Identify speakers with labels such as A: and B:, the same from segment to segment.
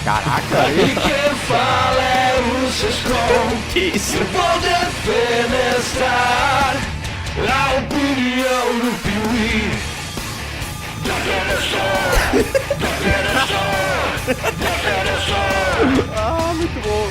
A: Caraca,
B: E quem fala é o Sescom.
A: que isso?
B: Vou defenestrar a opinião do Piuí.
A: Ah, muito bom.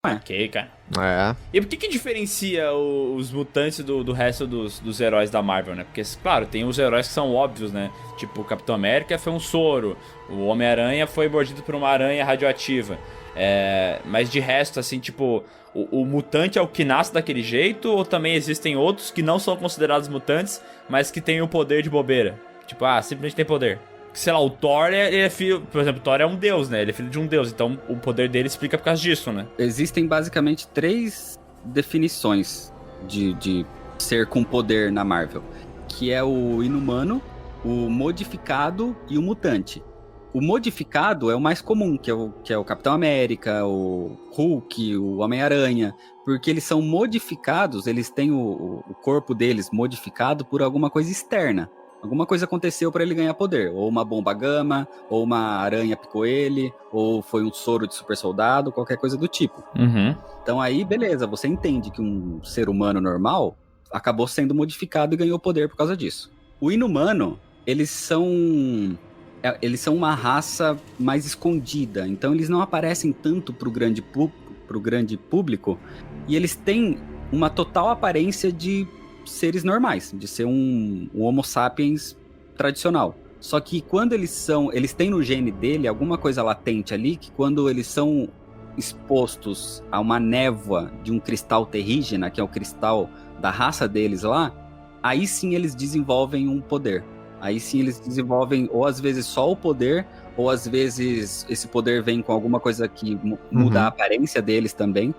C: Ok, cara.
A: É.
C: E por que diferencia os mutantes do resto dos heróis da Marvel, né? Porque, claro, tem os heróis que são óbvios, né? Tipo, o Capitão América foi um soro, o Homem-Aranha foi mordido por uma aranha radioativa. Mas de resto, assim, tipo, o mutante é o que nasce daquele jeito, ou também existem outros que não são considerados mutantes, mas que têm o poder de bobeira? Tipo, simplesmente tem poder. Sei lá, o Thor, ele é filho... Por exemplo, o Thor é um deus, né? Ele é filho de um deus, então o poder dele explica por causa disso, né?
D: Existem basicamente 3 definições de ser com poder na Marvel, que é o inumano, o modificado e o mutante. O modificado é o mais comum, que é o Capitão América, o Hulk, o Homem-Aranha, porque eles são modificados, eles têm o corpo deles modificado por alguma coisa externa. Alguma coisa aconteceu para ele ganhar poder, ou uma bomba gama, ou uma aranha picou ele, ou foi um soro de super soldado, qualquer coisa do tipo.
C: Uhum.
D: Então aí, beleza, você entende que um ser humano normal acabou sendo modificado e ganhou poder por causa disso. O inumano, eles são uma raça mais escondida, então eles não aparecem tanto pro grande público, e eles têm uma total aparência de seres normais, de ser um Homo sapiens tradicional. Só que quando eles têm no gene dele alguma coisa latente ali, que quando eles são expostos a uma névoa de um cristal terrígena, que é o cristal da raça deles lá, aí sim eles desenvolvem um poder. Aí sim eles desenvolvem, ou às vezes só o poder, ou às vezes esse poder vem com alguma coisa que muda a aparência deles também,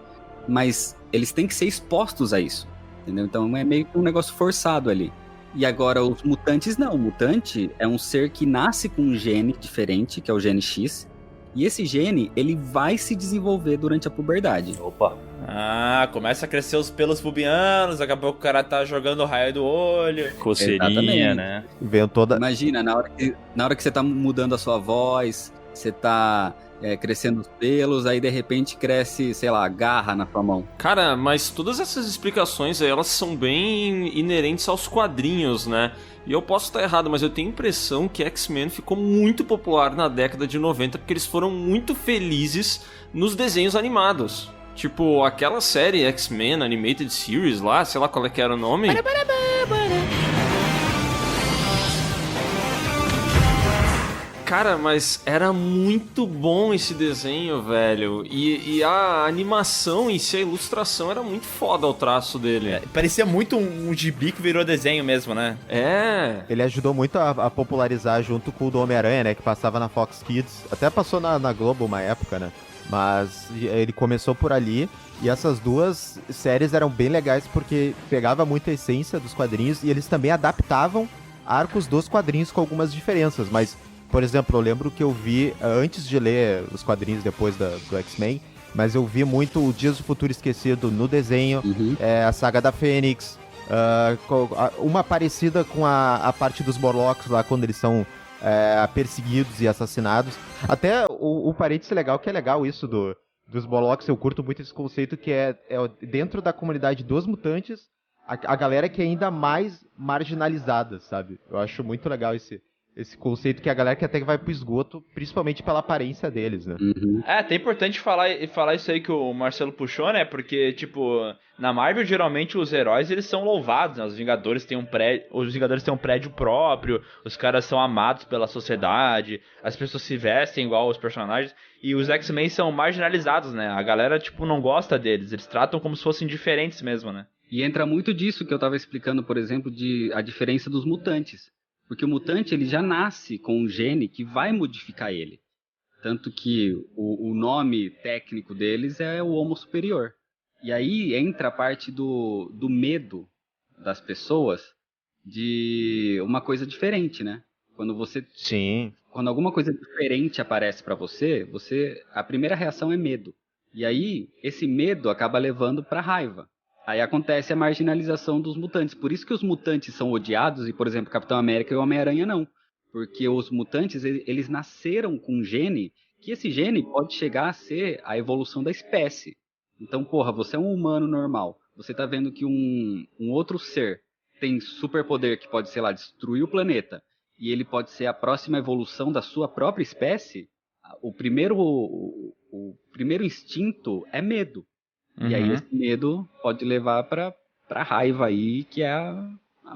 D: mas eles têm que ser expostos a isso. Entendeu? Então é meio que um negócio forçado ali. E agora os mutantes não. O mutante é um ser que nasce com um gene diferente, que é o gene X. E esse gene, ele vai se desenvolver durante a puberdade.
E: Opa.
C: Começa a crescer os pelos pubianos, daqui a pouco o cara tá jogando o raio do olho.
E: Coceirinha,
D: Exatamente.
E: né?
A: Veio toda...
D: Imagina, na hora que você tá mudando a sua voz, você tá crescendo os pelos, aí de repente cresce, sei lá, garra na sua mão.
F: Cara, mas todas essas explicações aí, elas são bem inerentes aos quadrinhos, né? E eu posso estar errado, mas eu tenho a impressão que X-Men ficou muito popular na década de 90 porque eles foram muito felizes nos desenhos animados. Tipo, aquela série X-Men Animated Series lá, sei lá qual é que era o nome. Cara, mas era muito bom esse desenho, velho. E a animação em si, a ilustração, era muito foda o traço dele.
C: Parecia muito um gibi que virou desenho mesmo, né?
A: Ele ajudou muito a popularizar junto com o do Homem-Aranha, né? Que passava na Fox Kids. Até passou na Globo uma época, né? Mas ele começou por ali. E essas duas séries eram bem legais porque pegava muita essência dos quadrinhos e eles também adaptavam arcos dos quadrinhos com algumas diferenças. Mas, por exemplo, eu lembro que eu vi, antes de ler os quadrinhos depois do X-Men, mas eu vi muito o Dias do Futuro Esquecido no desenho, a saga da Fênix, uma parecida com a parte dos Morlocks lá, quando eles são perseguidos e assassinados. Até o parênteses legal, que é legal isso dos Morlocks, eu curto muito esse conceito que é dentro da comunidade dos mutantes, a galera que é ainda mais marginalizada, sabe? Eu acho muito legal esse conceito, que a galera que até vai pro esgoto, principalmente pela aparência deles, né?
C: É até importante falar isso aí que o Marcelo puxou, né? Porque, tipo, na Marvel, geralmente, os heróis, eles são louvados, né? Os Vingadores têm um prédio próprio, os caras são amados pela sociedade, as pessoas se vestem igual aos personagens, e os X-Men são marginalizados, né? A galera, tipo, não gosta deles, eles tratam como se fossem diferentes mesmo, né?
D: E entra muito disso que eu tava explicando, por exemplo, de a diferença dos mutantes. Porque o mutante, ele já nasce com um gene que vai modificar ele. Tanto que o nome técnico deles é o Homo Superior. E aí entra a parte do medo das pessoas de uma coisa diferente, né? Quando alguma coisa diferente aparece pra você, a primeira reação é medo. E aí, esse medo acaba levando pra raiva. Aí acontece a marginalização dos mutantes. Por isso que os mutantes são odiados e, por exemplo, Capitão América e o Homem-Aranha não. Porque os mutantes, eles nasceram com um gene, que esse gene pode chegar a ser a evolução da espécie. Então, porra, você é um humano normal. Você tá vendo que um outro ser tem superpoder que pode, sei lá, destruir o planeta. E ele pode ser a próxima evolução da sua própria espécie. O primeiro instinto é medo. E aí esse medo pode levar pra raiva aí, que é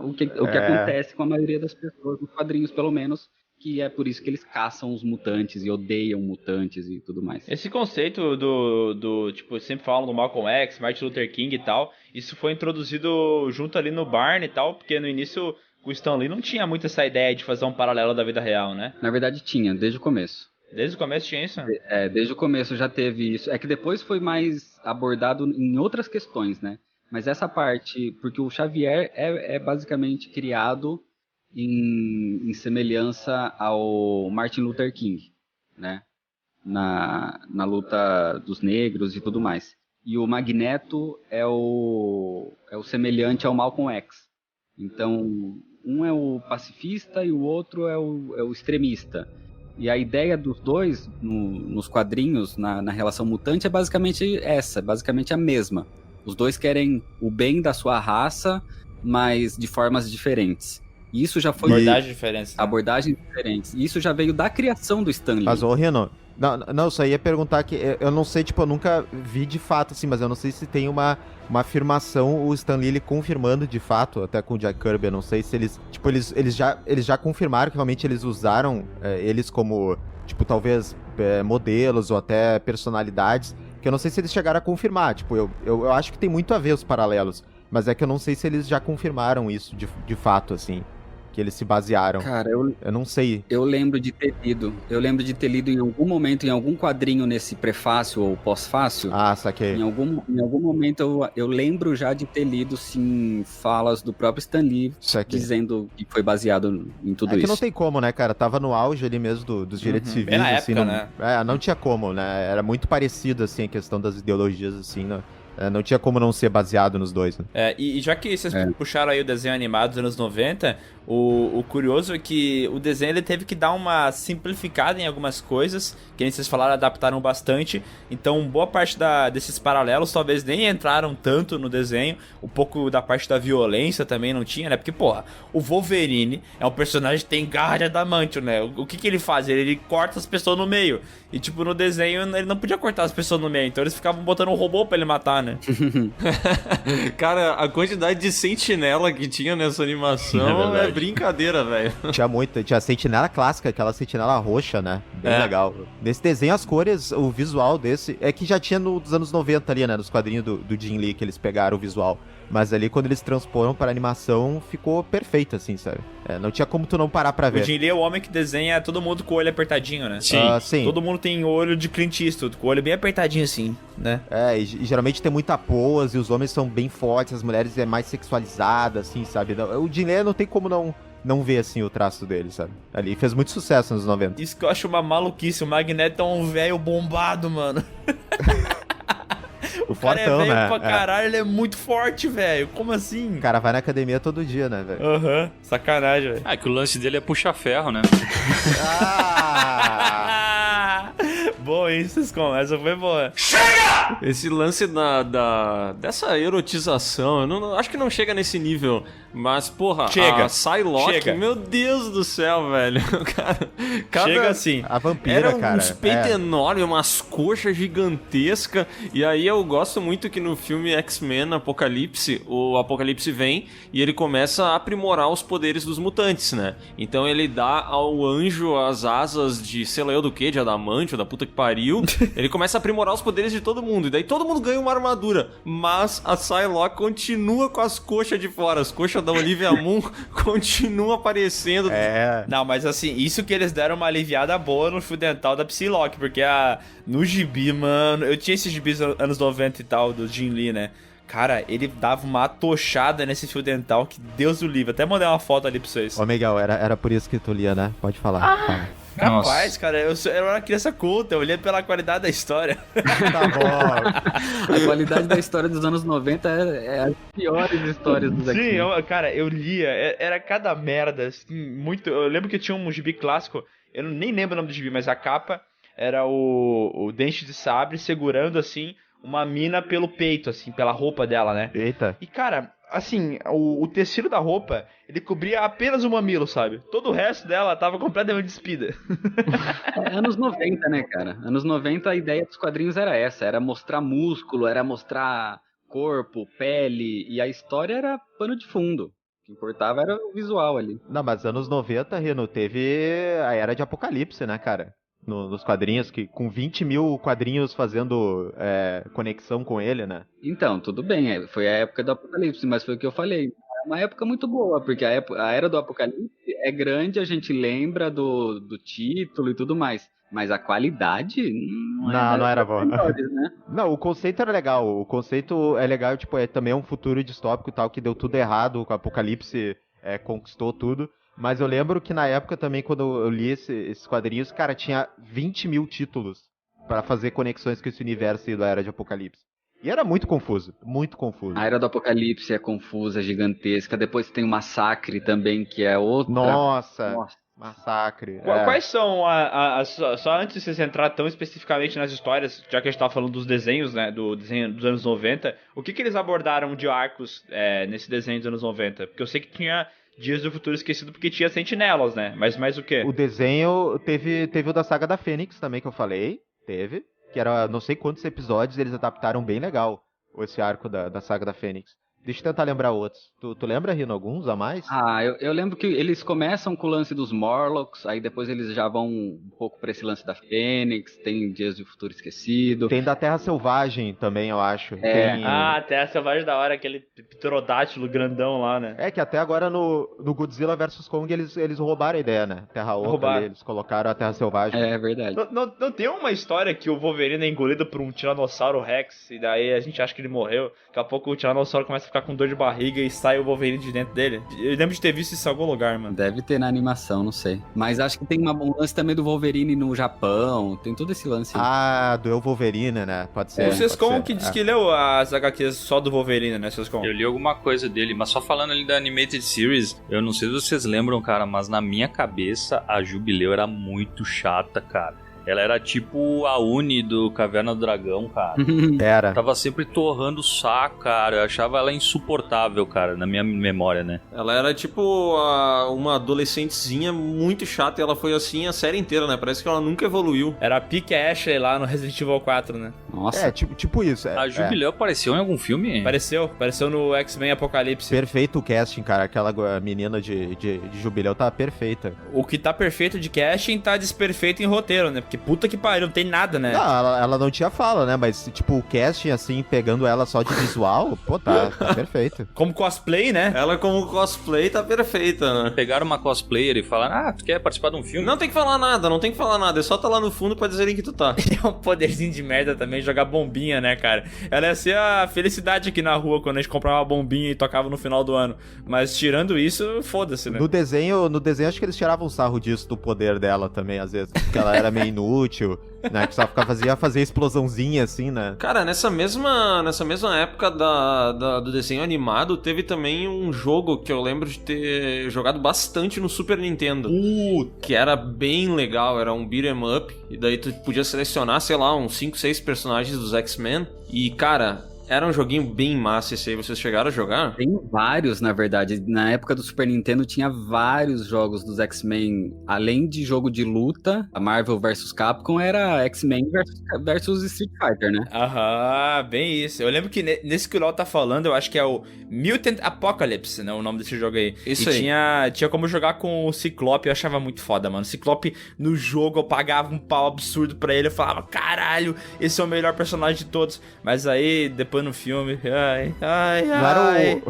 D: o que acontece com a maioria das pessoas, nos quadrinhos pelo menos, que é por isso que eles caçam os mutantes e odeiam mutantes e tudo mais.
C: Esse conceito tipo, sempre falam do Malcolm X, Martin Luther King e tal, isso foi introduzido junto ali no Barney e tal, porque no início o Stan Lee não tinha muito essa ideia de fazer um paralelo da vida real, né?
D: Na verdade tinha, desde o começo.
C: Desde o começo tinha isso?
D: Desde o começo já teve isso. É que depois foi mais abordado em outras questões, né? Mas essa parte, porque o Xavier é basicamente criado em semelhança ao Martin Luther King, né? Na luta dos negros e tudo mais. E o Magneto é o semelhante ao Malcolm X. Então, um é o pacifista e o outro é o extremista. E a ideia dos dois, nos quadrinhos, na relação mutante, é basicamente basicamente a mesma. Os dois querem o bem da sua raça, mas de formas diferentes. E isso já foi... Abordagens diferentes. E isso já veio da criação do Stan Lee.
A: Mas, ô Reno, não, só ia perguntar que eu não sei, tipo, eu nunca vi de fato, assim, mas eu não sei se tem uma afirmação, o Stan Lee ele confirmando de fato, até com o Jack Kirby, eu não sei se eles, tipo, eles já confirmaram que realmente eles usaram eles como, tipo, talvez modelos ou até personalidades, que eu não sei se eles chegaram a confirmar, tipo, eu acho que tem muito a ver os paralelos, mas é que eu não sei se eles já confirmaram isso de fato, assim. Que eles se basearam.
D: Cara, eu
A: não sei.
D: Eu lembro de ter lido em algum momento, em algum quadrinho nesse prefácio ou pós-fácio.
A: Ah, saquei.
D: Em algum momento eu lembro já de ter lido, sim, falas do próprio Stan Lee dizendo que foi baseado em tudo isso.
A: É que não tem como, né, cara? Tava no auge ali mesmo dos direitos civis.
C: Bem na
A: assim,
C: época, né?
A: Não tinha como, né? Era muito parecido, assim, a questão das ideologias, assim, né? Não tinha como não ser baseado nos dois, né?
C: E já que vocês puxaram aí o desenho animado dos anos 90, o curioso é que o desenho ele teve que dar uma simplificada em algumas coisas, que nem vocês falaram, adaptaram bastante. Então, boa parte desses paralelos talvez nem entraram tanto no desenho. Um pouco da parte da violência também não tinha, né? Porque, porra, o Wolverine é um personagem que tem garra de adamantio, né? O que ele faz? Ele corta as pessoas no meio. E, tipo, no desenho ele não podia cortar as pessoas no meio. Então eles ficavam botando um robô pra ele matar, né?
F: Cara, a quantidade de sentinela que tinha nessa animação é brincadeira, velho.
A: Tinha a sentinela clássica, aquela sentinela roxa, né? Bem legal. Nesse desenho, as cores, o visual desse, é que já tinha nos anos 90 ali, né? Nos quadrinhos do Jim Lee, que eles pegaram o visual. Mas ali, quando eles transporam para animação, ficou perfeito, assim, sabe? Não tinha como tu não parar pra ver.
C: O Jim Lee é o homem que desenha todo mundo com o olho apertadinho, né?
A: Sim.
C: Todo mundo tem olho de Clint Eastwood, com o olho bem apertadinho, assim, né?
A: E geralmente tem muita pose, os homens são bem fortes, as mulheres é mais sexualizada, assim, sabe? O Jim Lee não tem como não ver, assim, o traço dele, sabe? Ali fez muito sucesso nos 90.
C: Isso que eu acho uma maluquice, o Magneto é um velho bombado, mano.
A: O
C: cara
A: fortão,
C: é velho
A: né?
C: pra caralho, ele é muito forte, velho. Como assim?
A: O cara vai na academia todo dia, né, velho?
C: Sacanagem, velho.
E: Que o lance dele é puxar ferro, né?
C: Bom, isso, Sescom. Essa foi boa.
F: Chega! Esse lance dessa erotização, eu não, acho que não chega nesse nível. Mas, porra,
C: chega.
F: A Psylocke, meu Deus do céu, velho. Cara,
C: chega assim.
A: A vampira,
F: era
A: cara.
F: Uns peitos enormes, umas coxas gigantescas. E aí eu gosto muito que no filme X-Men Apocalipse, o Apocalipse vem e ele começa a aprimorar os poderes dos mutantes, né? Então ele dá ao anjo as asas de, sei lá eu do que, de adamantio, da puta que pariu. Ele começa a aprimorar os poderes de todo mundo. E daí todo mundo ganha uma armadura. Mas a Psylocke continua com as coxas de fora. As coxas da Olivia Munn continuam aparecendo.
C: Não, mas assim, isso que eles deram uma aliviada boa no fio dental da Psylocke. Porque no gibi, mano... Eu tinha esses gibis anos 90 e tal, do Jim Lee, né? Cara, ele dava uma atochada nesse fio dental que Deus o livre. Até mandei uma foto ali pra vocês.
A: Ô, Miguel, era por isso que tu lia, né? Pode falar. Fala.
C: Capaz, cara, eu era uma criança culta, eu olhei pela qualidade da história.
A: Tá bom.
D: A qualidade da história dos anos 90 é as piores histórias dos X-Men.
C: Sim, cara, eu lia, era cada merda, assim, muito... Eu lembro que tinha um gibi clássico, eu nem lembro o nome do gibi, mas a capa era o Dente de Sabre segurando, assim, uma mina pelo peito, assim, pela roupa dela, né?
A: Eita.
C: E, cara, assim, o tecido da roupa, ele cobria apenas o mamilo, sabe? Todo o resto dela tava completamente despida.
D: Anos 90, né, cara? Anos 90 a ideia dos quadrinhos era essa, era mostrar músculo, era mostrar corpo, pele, e a história era pano de fundo. O que importava era o visual ali.
A: Não, mas anos 90, Rino, teve a Era de Apocalipse, né, cara? Nos quadrinhos, que com 20 mil quadrinhos fazendo conexão com ele, né?
D: Então, tudo bem, foi a época do Apocalipse, mas foi o que eu falei. É uma época muito boa, porque a Era do Apocalipse é grande, a gente lembra do título e tudo mais. Mas a qualidade
A: não era boa.
D: Melhores, né?
A: Não, o conceito era legal. O conceito é legal, tipo, também um futuro distópico e tal, que deu tudo errado, o Apocalipse conquistou tudo. Mas eu lembro que na época também, quando eu li esses quadrinhos, cara, tinha 20 mil títulos pra fazer conexões com esse universo aí da Era de Apocalipse. E era muito confuso, muito confuso.
D: A Era do Apocalipse é confusa, gigantesca. Depois tem o Massacre também, que é outra.
A: Nossa. Massacre.
C: Quais são só antes de vocês entrar tão especificamente nas histórias, já que a gente tava falando dos desenhos, né, do desenho dos anos 90, o que eles abordaram de arcos nesse desenho dos anos 90? Porque eu sei que tinha Dias do Futuro Esquecido porque tinha sentinelas, né? Mas mais o quê?
A: O desenho teve o da Saga da Fênix também, que eu falei. Teve. Que era não sei quantos episódios, eles adaptaram bem legal esse arco da Saga da Fênix. Deixa eu tentar lembrar outros. Tu lembra, Rino, alguns a mais?
D: Ah, eu lembro que eles começam com o lance dos Morlocks, aí depois eles já vão um pouco pra esse lance da Fênix, tem Dias do Futuro Esquecido.
A: Tem da Terra Selvagem também, eu acho.
C: Ah, Terra Selvagem da hora, aquele pterodátilo grandão lá, né?
A: É que até agora no Godzilla vs Kong eles roubaram a ideia, né? Terra Oca, eles colocaram a Terra Selvagem.
D: É verdade.
C: Não tem uma história que o Wolverine é engolido por um Tiranossauro Rex e daí a gente acha que ele morreu. Daqui a pouco o Tiranossauro começa a ficar com dor de barriga e sai o Wolverine de dentro dele. Eu lembro de ter visto isso em algum lugar, mano.
D: Deve ter na animação, não sei. Mas acho que tem um lance também do Wolverine no Japão, tem todo esse lance.
A: Ah, do El Wolverine, né? Pode ser.
C: O Sescon que diz que leu as HQs só do Wolverine, né, Sescon?
E: Eu li alguma coisa dele, mas só falando ali da Animated Series, eu não sei se vocês lembram, cara, mas na minha cabeça a Jubileu era muito chata, cara. Ela era tipo a Uni do Caverna do Dragão, cara.
A: Era.
E: Tava sempre torrando o saco, cara. Eu achava ela insuportável, cara, na minha memória, né?
F: Ela era tipo uma adolescentezinha muito chata e ela foi assim a série inteira, né? Parece que ela nunca evoluiu.
C: Era a Pique Ashley lá no Resident Evil 4, né?
D: Nossa.
A: Tipo isso.
E: A Jubileu apareceu em algum filme?
C: Apareceu no X-Men Apocalipse.
A: Perfeito o casting, cara. Aquela menina de Jubileu tá perfeita.
C: O que tá perfeito de casting tá desperfeito em roteiro, né? Porque puta que pariu, não tem nada, né?
A: Não, ela não tinha fala, né? Mas, tipo, o casting, assim, pegando ela só de visual, pô, tá perfeito.
C: Como cosplay, né?
F: Ela como cosplay tá perfeita, né?
E: Pegaram uma cosplayer e falaram, tu quer participar de um filme?
F: Não tem que falar nada, é só tá lá no fundo pra dizerem que tu tá.
C: É um poderzinho de merda também, jogar bombinha, né, cara? Ela ia ser a felicidade aqui na rua quando a gente comprava uma bombinha e tocava no final do ano. Mas tirando isso, foda-se, né?
A: No desenho, acho que eles tiravam sarro disso, do poder dela também, às vezes. Porque ela era meio inútil, né? Que só fazia explosãozinha, assim, né?
F: Cara, nessa mesma época do desenho animado, teve também um jogo que eu lembro de ter jogado bastante no Super Nintendo. Que era bem legal, era um beat'em up. E daí tu podia selecionar, sei lá, uns 5, 6 personagens dos X-Men. E, cara, era um joguinho bem massa esse aí. Vocês chegaram a jogar?
D: Tem vários, na verdade. Na época do Super Nintendo tinha vários jogos dos X-Men. Além de jogo de luta, a Marvel vs Capcom era X-Men versus Street Fighter, né?
C: Aham, bem isso. Eu lembro que nesse que o LoL tá falando, eu acho que é o Mutant Apocalypse, né? O nome desse jogo aí.
F: Isso
C: e
F: aí.
C: Tinha como jogar com o Ciclope, eu achava muito foda, mano. Ciclope no jogo, eu pagava um pau absurdo pra ele. Eu falava, caralho, esse é o melhor personagem de todos. Mas aí, depois no filme,
A: Não era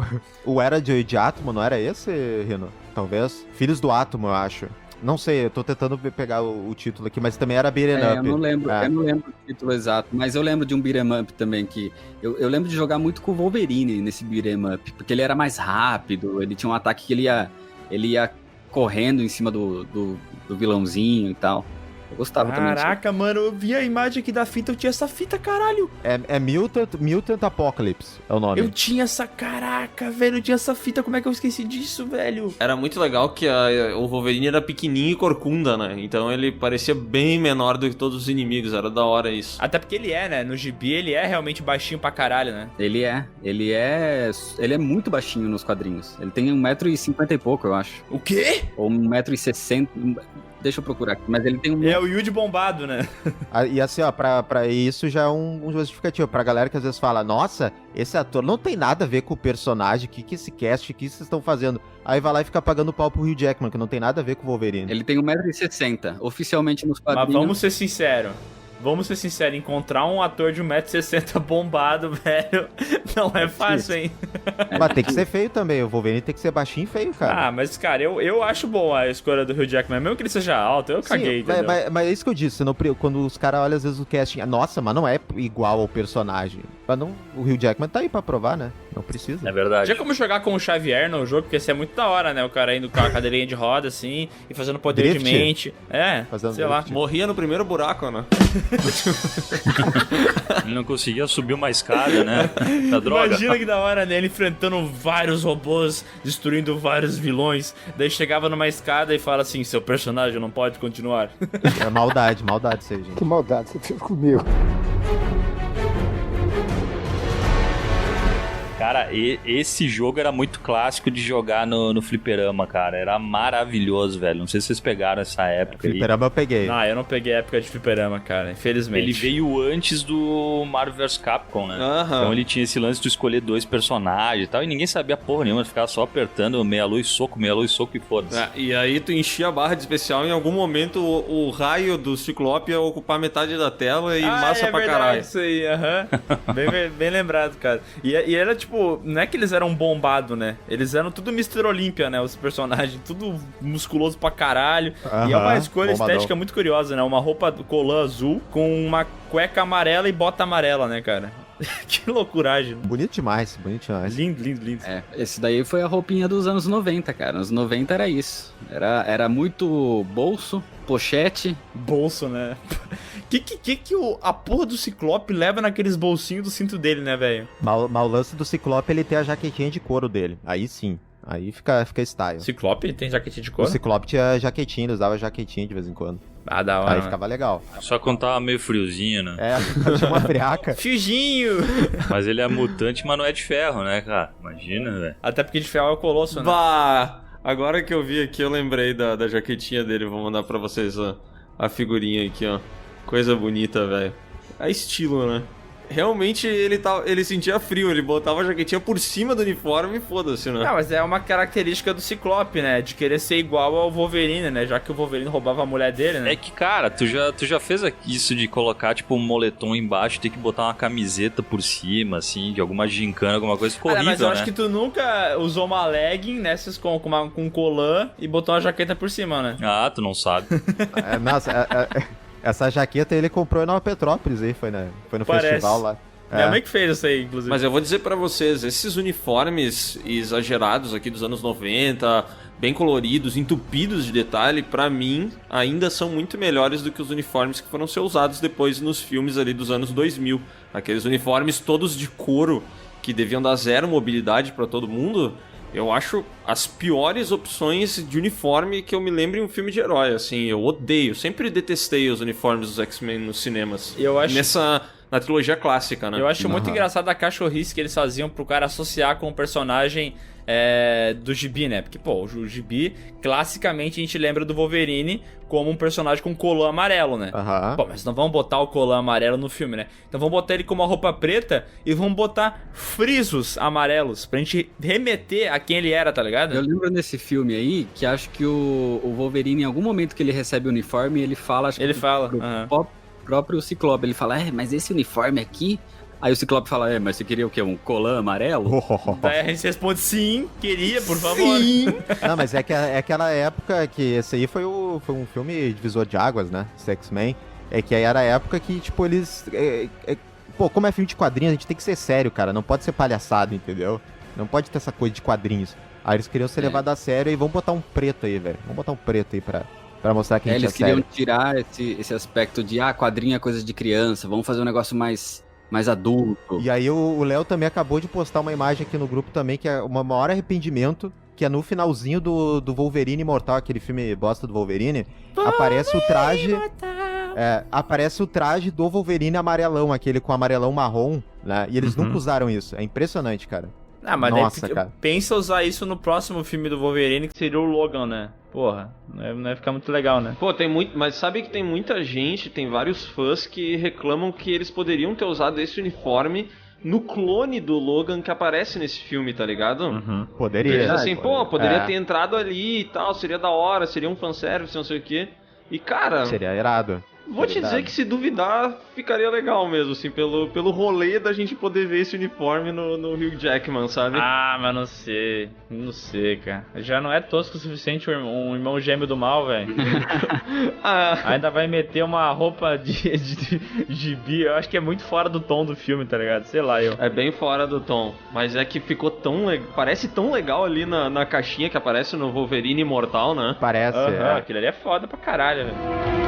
A: o Era de Átomo, não era esse, Rino? Talvez. Filhos do Átomo, eu acho. Não sei, eu tô tentando pegar o título aqui, mas também era beat'em up.
D: Eu não lembro o título exato, mas eu lembro de um beat'em up também, que eu lembro de jogar muito com o Wolverine nesse beat'em up, porque ele era mais rápido, ele tinha um ataque que ele ia correndo em cima do vilãozinho e tal. Eu gostava também disso.
C: Caraca, mano, eu vi a imagem aqui da fita, eu tinha essa fita, caralho.
A: É Mutant Apocalypse, é o nome.
C: Eu tinha essa, caraca, velho, eu tinha essa fita, como é que eu esqueci disso, velho?
F: Era muito legal que o Wolverine era pequenininho e corcunda, né? Então ele parecia bem menor do que todos os inimigos, era da hora isso.
C: Até porque ele é, né, no gibi ele é realmente baixinho pra caralho, né?
D: Ele é muito baixinho nos quadrinhos. Ele tem 1,50m e pouco, eu acho.
C: O quê?
D: Ou 1,60m. Deixa eu procurar aqui, mas ele tem um...
C: É o Yude bombado, né?
A: E assim, ó, pra isso já é um justificativo. Pra galera que às vezes fala, nossa, esse ator não tem nada a ver com o personagem, que esse cast, o que vocês estão fazendo? Aí vai lá e fica pagando pau pro Hugh Jackman, que não tem nada a ver com o Wolverine.
D: Ele tem 1,60m, oficialmente nos quadrinhos.
C: Mas vamos ser sinceros, encontrar um ator de 1,60m bombado, velho, não é fácil, hein?
A: Mas tem que ser feio também, o Wolverine tem que ser baixinho e feio, cara.
C: Ah, mas, cara, eu acho bom a escolha do Hugh Jackman, mesmo que ele seja alto, eu caguei, entendeu?
A: Mas é isso que eu disse, quando os caras olham às vezes o casting, nossa, mas não é igual ao personagem. Mas não, o Hugh Jackman tá aí pra provar, né? Não precisa.
E: É verdade.
C: Tinha como jogar com o Xavier no jogo, porque isso é muito da hora, né? O cara indo com a cadeirinha de roda, assim, e fazendo poder
A: Drift.
C: de mente. É,
A: Fazendo
C: sei lá.
A: drift.
F: Morria no primeiro buraco, né?
E: Ele não conseguia subir uma escada, né? Da droga.
C: Imagina que da hora, né? Ele enfrentando vários robôs, destruindo vários vilões. Daí chegava numa escada e fala assim, seu personagem não pode continuar.
A: É maldade isso aí, gente.
G: Que maldade você fez comigo.
E: Cara, esse jogo era muito clássico de jogar no fliperama, cara. Era maravilhoso, velho. Não sei se vocês pegaram essa época aí.
A: Fliperama eu peguei.
C: Não, eu não peguei a época de fliperama, cara, infelizmente.
E: Ele veio antes do Marvel vs Capcom, né?
F: Aham.
E: Então ele tinha esse lance de escolher 2 personagens e tal, e ninguém sabia porra nenhuma, ficava só apertando meia luz, soco e foda-se.
F: É, e aí tu enchia a barra de especial, em algum momento o raio do Ciclope ia ocupar metade da tela e massa pra caralho.
C: Isso aí, aham. bem lembrado, cara. E era tipo, não é que eles eram bombados, né? Eles eram tudo Mr. Olympia, né? Os personagens, tudo musculoso pra caralho. E é uma escolha
A: bombadão.
C: estética muito curiosa, né? Uma roupa colã azul com uma cueca amarela e bota amarela, né, cara? Que loucuragem.
A: Bonito demais.
C: Lindo, lindo, lindo.
D: É, esse daí foi a roupinha dos anos 90, cara. Nos 90 era isso. Era muito bolso, pochete.
C: Bolso, né? Que a porra do Ciclope leva naqueles bolsinhos do cinto dele, né, velho?
A: Mas o lance do Ciclope, ele tem a jaquetinha de couro dele. Aí sim. Aí fica style.
C: Ciclope tem jaquetinha de
A: O
C: couro?
A: Ciclope tinha jaquetinha, ele usava jaquetinha de vez em quando.
C: Ah, da hora.
A: Aí
C: mano.
A: ficava legal.
E: Só quando tava meio friozinho, né?
A: É, tinha uma friaca.
C: Fiojinho!
E: Mas ele é mutante, mas não é de ferro, né, cara? Imagina, velho.
C: Até porque de ferro é o Colosso, né?
F: Bah! Agora que eu vi aqui, eu lembrei da jaquetinha dele. Vou mandar pra vocês a figurinha aqui, ó. Coisa bonita, velho. É estilo, né? Realmente ele sentia frio, ele botava a jaquetinha por cima do uniforme e foda-se, né?
C: Não, mas é uma característica do Ciclope, né? De querer ser igual ao Wolverine, né? Já que o Wolverine roubava a mulher dele, né?
E: É que, cara, tu já fez isso de colocar, tipo, um moletom embaixo, ter que botar uma camiseta por cima, assim, de alguma gincana, alguma coisa, ficou horrível,
C: mas eu
E: né?
C: acho que tu nunca usou uma legging nessas com um colã e botou uma jaqueta por cima, né?
E: Ah, tu não sabe.
A: Nossa, essa jaqueta ele comprou em Nova Petrópolis aí, foi no
C: Parece.
A: festival lá.
C: Minha mãe que fez isso aí, inclusive.
F: Mas eu vou dizer pra vocês, esses uniformes exagerados aqui dos anos 90, bem coloridos, entupidos de detalhe, pra mim, ainda são muito melhores do que os uniformes que foram ser usados depois nos filmes ali dos anos 2000. Aqueles uniformes todos de couro, que deviam dar zero mobilidade pra todo mundo, eu acho as piores opções de uniforme que eu me lembro em um filme de herói, assim, eu odeio, sempre detestei os uniformes dos X-Men nos cinemas.
C: Eu acho...
F: Na trilogia clássica, né?
C: Eu acho muito engraçado a cachorrice que eles faziam pro cara associar com o personagem do Gibi, né? Porque, pô, o Gibi, classicamente a gente lembra do Wolverine como um personagem com colã amarelo, né? Pô, mas não vamos botar o colã amarelo no filme, né? Então vamos botar ele com uma roupa preta e vamos botar frisos amarelos pra gente remeter a quem ele era, tá ligado?
D: Eu lembro nesse filme aí que acho que o Wolverine, em algum momento que ele recebe o uniforme, ele fala... Acho
C: Ele
D: que
C: fala,
D: pro próprio Ciclope, ele fala, mas esse uniforme aqui... Aí o Ciclope fala, mas você queria o quê? Um colã amarelo?
C: Daí a gente responde, sim, queria, por favor.
A: Não, mas é aquela época que esse aí foi um filme divisor de águas, né? Esse X-Men. É que aí era a época que, tipo, eles... Pô, como é filme de quadrinhos, a gente tem que ser sério, cara. Não pode ser palhaçado, entendeu? Não pode ter essa coisa de quadrinhos. Aí eles queriam ser levados a sério e vamos botar um preto aí, velho. Vamos botar um preto aí pra mostrar que a gente
D: Eles
A: é
D: queriam
A: sério.
D: tirar esse aspecto de, quadrinho é coisa de criança, vamos fazer um negócio mais adulto.
A: E aí o Léo também acabou de postar uma imagem aqui no grupo também, que é uma maior arrependimento, que é no finalzinho do Wolverine Imortal, aquele filme bosta do Wolverine, aparece o traje... aparece o traje do Wolverine amarelão, aquele com amarelão marrom, né? E eles nunca usaram isso. É impressionante, cara.
C: Ah, mas
A: Nossa,
C: daí
A: cara.
C: pensa usar isso no próximo filme do Wolverine, que seria o Logan, né? Porra, não ia ficar muito legal, né?
F: Pô, tem muito. Mas sabe que tem muita gente, tem vários fãs que reclamam que eles poderiam ter usado esse uniforme no clone do Logan que aparece nesse filme, tá ligado?
A: Poderia.
F: Eles assim, poderia
A: É.
F: ter entrado ali e tal, seria da hora, seria um fanservice, não sei o quê. E cara,
A: Seria irado.
F: vou te dizer que se duvidar, ficaria legal mesmo, assim, pelo rolê da gente poder ver esse uniforme no Hugh Jackman, sabe?
C: Ah, mas não sei, cara. Já não é tosco o suficiente um irmão gêmeo do mal, velho. Ainda vai meter uma roupa de gibi, eu acho que é muito fora do tom do filme, tá ligado? Sei lá, eu.
F: É bem fora do tom, mas é que ficou tão legal, parece tão legal ali na caixinha que aparece no Wolverine Imortal, né?
A: Parece.
C: Aham, aquilo ali é foda pra caralho, velho.